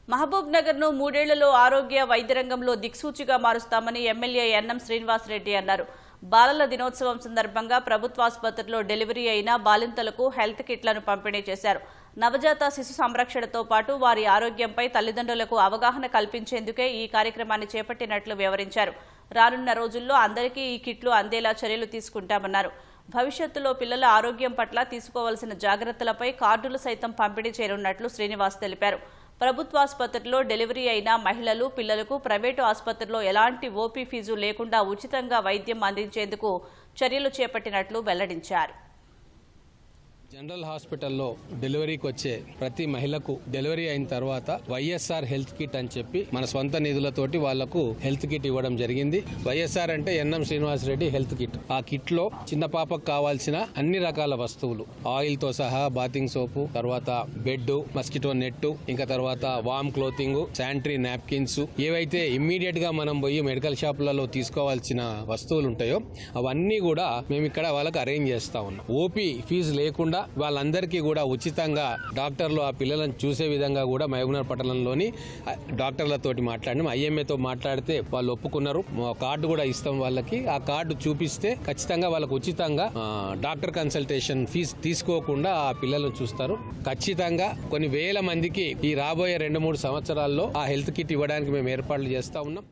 మహబూబ్ నగర్ ను 3 ఏళ్లలో ఆరోగ్య వైద్య రంగంలో దిక్సూచిగా మారుస్తామని ఎమ్మెల్యే ఎన్ఎం శ్రీనివాస్ రెడ్డి అన్నారు. బాలల దినోత్సవం సందర్భంగా ప్రభుత్వ ఆసుపత్రిలో డెలివరీ అయిన బాలింతలకు హెల్త్ కిట్లను పంపిణీ చేశారు. నవజాత శిశు సంరక్షణతో పాటు వారి ఆరోగ్యంపై తల్లిదండ్రులకు అవగాహన కల్పించేందుకే ఈ కార్యక్రమాన్ని చేపట్టినట్లు వివరించారు. రానున్న రోజుల్లో అందరికీ ఈ కిట్లు అందేలా చర్యలు తీసుకుంటామన్నారు. భవిష్యత్తులో పిల్లల ఆరోగ్యం పట్ల తీసుకోవాల్సిన జాగ్రత్తలపై కార్డులు సైతం పంపిణీ చేయనున్నట్లు శ్రీనివాస్ తెలిపారు. ప్రభుత్వ ఆసుపత్రిలో డెలివరీ అయిన మహిళలు, పిల్లలకు ప్రైవేటు ఆసుపత్రిలో ఎలాంటి ఓపీ ఫీజు లేకుండా ఉచితంగా వైద్యం అందించేందుకు చర్యలు చేపట్టినట్లు వెల్లడించారు. జనరల్ హాస్పిటల్లో డెలివరీకి వచ్చే ప్రతి మహిళకు డెలివరీ అయిన తర్వాత వైఎస్ఆర్ హెల్త్ కిట్ అని చెప్పి మన స్వంత నిధులతోటి వాళ్లకు హెల్త్ కిట్ ఇవ్వడం జరిగింది. వైఎస్ఆర్ అంటే NM Srinivas Reddy health kit. ఆ కిట్ లో చిన్న పాపకు కావాల్సిన అన్ని రకాల వస్తువులు, ఆయిల్ తో సహా బాతింగ్ సోపు, తర్వాత బెడ్, మస్కిటో నెట్, ఇంకా తర్వాత వామ్ క్లోతింగ్, శానిటరీ నాప్కిన్స్, ఏవైతే ఇమ్మీడియట్ గా మనం పోయి మెడికల్ షాపులలో తీసుకోవాల్సిన వస్తువులు ఉంటాయో అవన్నీ కూడా మేము ఇక్కడ వాళ్ళకి అరేంజ్ చేస్తా ఉన్నాం. ఓపీ ఫీజు లేకుండా వాళ్ళందరికీ కూడా ఉచితంగా డాక్టర్లు ఆ పిల్లలను చూసే విధంగా కూడా మహబూబ్నగర్ పట్టణంలోని డాక్టర్లతోటి మాట్లాడినాం. ఐఎంఏతో మాట్లాడితే వాళ్ళు ఒప్పుకున్నారు. కార్డు కూడా ఇస్తాం వాళ్ళకి. ఆ కార్డు చూపిస్తే ఖచ్చితంగా వాళ్ళకు ఉచితంగా డాక్టర్ కన్సల్టేషన్ ఫీజు తీసుకోకుండా ఆ పిల్లలను చూస్తారు. ఖచ్చితంగా కొన్ని వేల మందికి ఈ రాబోయే 2-3 సంవత్సరాల్లో ఆ హెల్త్ కిట్ ఇవ్వడానికి మేము ఏర్పాట్లు చేస్తా ఉన్నాం.